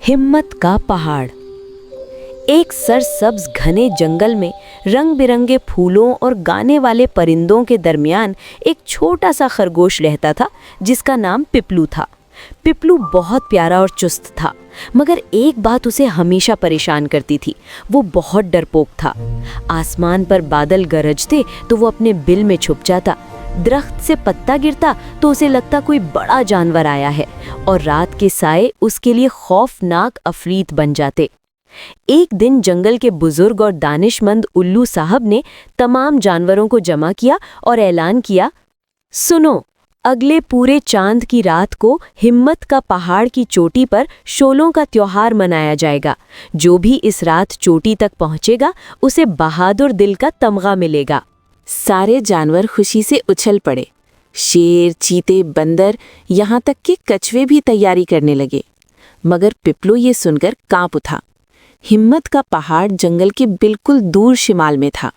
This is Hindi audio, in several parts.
हिम्मत का पहाड़। एक सरसब्ज घने जंगल में रंग बिरंगे फूलों और गाने वाले परिंदों के दरमियान एक छोटा सा खरगोश रहता था जिसका नाम पिपलू था। पिपलू बहुत प्यारा और चुस्त था, मगर एक बात उसे हमेशा परेशान करती थी। वो बहुत डरपोक था। आसमान पर बादल गरजते तो वो अपने बिल में छुप जाता। दरख्त से पत्ता गिरता तो उसे लगता कोई बड़ा जानवर आया है, और रात के साए उसके लिए खौफनाक अफरीत बन जाते। एक दिन जंगल के बुजुर्ग और दानिशमंद उल्लू साहब ने तमाम जानवरों को जमा किया और ऐलान किया, सुनो, अगले पूरे चांद की रात को हिम्मत का पहाड़ की चोटी पर शोलों का त्योहार मनाया जाएगा। जो भी इस रात चोटी तक पहुंचेगा उसे बहादुर दिल का तमगा मिलेगा। सारे जानवर खुशी से उछल पड़े। शेर, चीते, बंदर, यहाँ तक कि कछुए भी तैयारी करने लगे। मगर पिपलू ये सुनकर कांप उठा। हिम्मत का पहाड़ जंगल के बिल्कुल दूर शिमाल में था।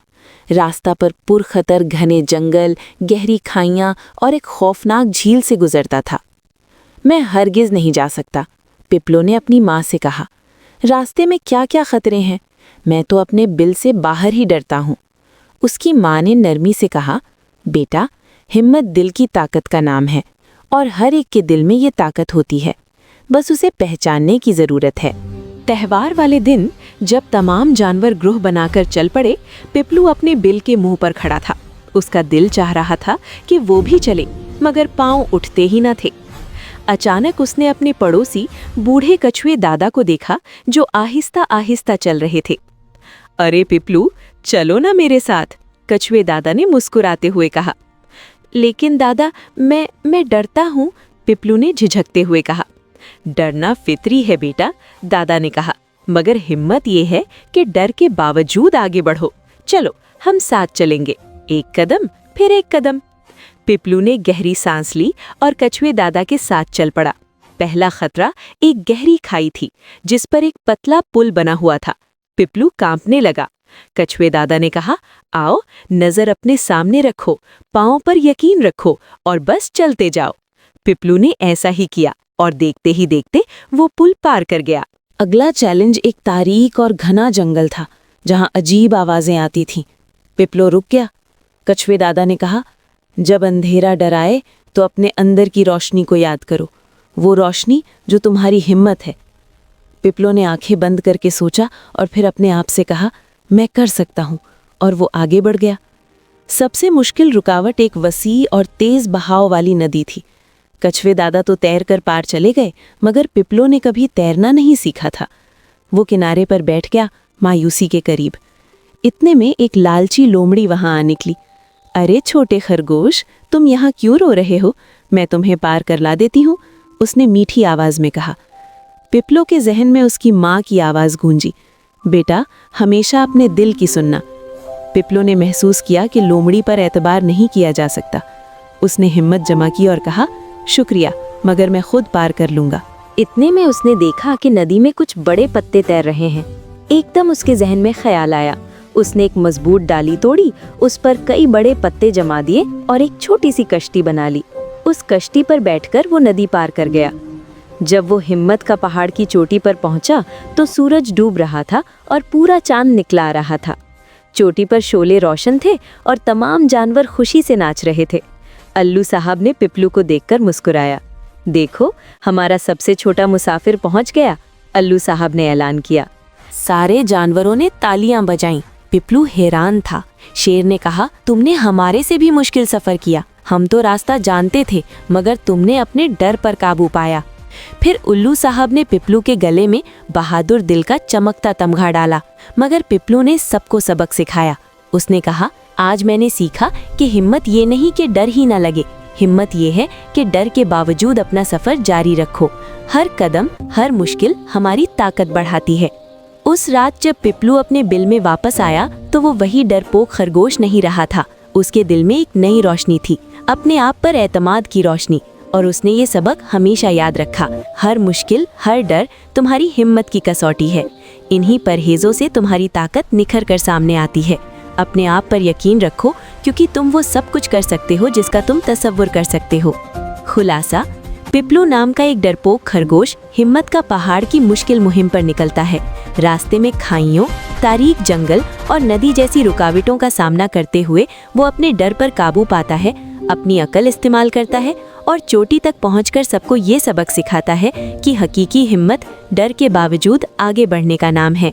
रास्ता पर पुरखतर घने जंगल, गहरी खाइयाँ और एक खौफनाक झील से गुजरता था। मैं हरगिज नहीं जा सकता, पिपलू ने अपनी माँ से कहा। रास्ते में क्या क्या खतरे हैं, मैं तो अपने बिल से बाहर ही डरता हूँ। उसकी माँ ने नरमी से कहा, बेटा, हिम्मत दिल की ताकत का नाम है और हर एक के दिल में ये ताकत होती है, बस उसे पहचानने की ज़रूरत है। त्योहार वाले दिन जब तमाम जानवर ग्रुह बनाकर चल पड़े, पिपलू अपने बिल के मुंह पर खड़ा था। उसका दिल चाह रहा था कि वो भी चले, मगर पांव उठते ही न थे। अचानक उसने अपने पड़ोसी बूढ़े कछुए दादा को देखा, जो आहिस्ता आहिस्ता चल रहे थे। अरे पिपलू, चलो ना मेरे साथ, कछुए दादा ने मुस्कुराते हुए कहा। लेकिन दादा, मैं डरता हूँ, पिपलू ने झिझकते हुए कहा। डरना फितरी है बेटा, दादा ने कहा, मगर हिम्मत ये है कि डर के बावजूद आगे बढ़ो। चलो, हम साथ चलेंगे, एक कदम फिर एक कदम। पिपलू ने गहरी सांस ली और कछुए दादा के साथ चल पड़ा। पहला खतरा एक गहरी खाई थी, जिस पर एक पतला पुल बना हुआ था। पिपलू कांपने लगा। कछुए दादा ने कहा, आओ, नजर अपने सामने रखो, पांव पर यकीन रखो और बस चलते जाओ। पिपलू ने ऐसा ही किया और देखते ही देखते वो पुल पार कर गया। अगला चैलेंज एक तारीक और घना जंगल था, जहां अजीब आवाजें आती थीं। पिपलू रुक गया। कछुए दादा ने कहा, जब अंधेरा डराए तो अपने अंदर की रोशनी को याद करो, वो रोशनी जो तुम्हारी हिम्मत है। पिपलू ने आंखें बंद करके सोचा और फिर अपने आप से कहा, मैं कर सकता हूँ, और वो आगे बढ़ गया। सबसे मुश्किल रुकावट एक वसी और तेज बहाव वाली नदी थी। कछुए दादा तो तैरकर पार चले गए, मगर पिपलू ने कभी तैरना नहीं सीखा था। वो किनारे पर बैठ गया, मायूसी के करीब। इतने में एक लालची लोमड़ी वहां आ निकली। अरे छोटे खरगोश, तुम यहाँ क्यों रो रहे हो? मैं तुम्हें पार कर ला देती हूँ, उसने मीठी आवाज में कहा। पिपलू के जहन में उसकी माँ की आवाज गूंजी, बेटा, हमेशा अपने दिल की सुनना। पिपलू ने महसूस किया कि लोमड़ी पर एतबार नहीं किया जा सकता। उसने हिम्मत जमा की और कहा, शुक्रिया, मगर मैं खुद पार कर लूंगा। इतने में उसने देखा कि नदी में कुछ बड़े पत्ते तैर रहे हैं। एकदम उसके जहन में ख्याल आया। उसने एक मजबूत डाली तोड़ी, उस पर कई बड़े पत्ते जमा दिए और एक छोटी सी कश्ती बना ली। उस कश्ती पर बैठकर वो नदी पार कर गया। जब वो हिम्मत का पहाड़ की चोटी पर पहुंचा तो सूरज डूब रहा था और पूरा चांद निकला आ रहा था। चोटी पर शोले रोशन थे और तमाम जानवर खुशी से नाच रहे थे। अल्लू साहब ने पिपलू को देखकर मुस्कुराया। देखो, हमारा सबसे छोटा मुसाफिर पहुंच गया, अल्लू साहब ने ऐलान किया। सारे जानवरों ने तालियां बजाईं। पिपलू हैरान था। शेर ने कहा, तुमने हमारे से भी मुश्किल सफर किया। हम तो रास्ता जानते थे, मगर तुमने अपने डर पर काबू पाया। फिर उल्लू साहब ने पिपलू के गले में बहादुर दिल का चमकता तमगा डाला, मगर पिपलू ने सबको सबक सिखाया। उसने कहा, आज मैंने सीखा कि हिम्मत ये नहीं कि डर ही ना लगे, हिम्मत ये है कि डर के बावजूद अपना सफर जारी रखो। हर कदम, हर मुश्किल हमारी ताकत बढ़ाती है। उस रात जब पिपलू अपने बिल में वापस आया तो वो वही डरपोक खरगोश नहीं रहा था। उसके दिल में एक नई रोशनी थी, अपने आप पर एतमाद की रोशनी। और उसने ये सबक हमेशा याद रखा, हर मुश्किल, हर डर तुम्हारी हिम्मत की कसौटी है। इन्हीं परहेजों से तुम्हारी ताकत निखर कर सामने आती है। अपने आप पर यकीन रखो, क्योंकि तुम वो सब कुछ कर सकते हो जिसका तुम तसव्वुर कर सकते हो। खुलासा, पिपलू नाम का एक डरपोक खरगोश हिम्मत का पहाड़ की मुश्किल मुहिम पर निकलता है। रास्ते में खाइयों, तारीक जंगल और नदी जैसी रुकावटों का सामना करते हुए वो अपने डर पर काबू पाता है, अपनी अकल इस्तेमाल करता है और चोटी तक पहुंचकर सबको ये सबक सिखाता है कि हकीकी हिम्मत डर के बावजूद आगे बढ़ने का नाम है।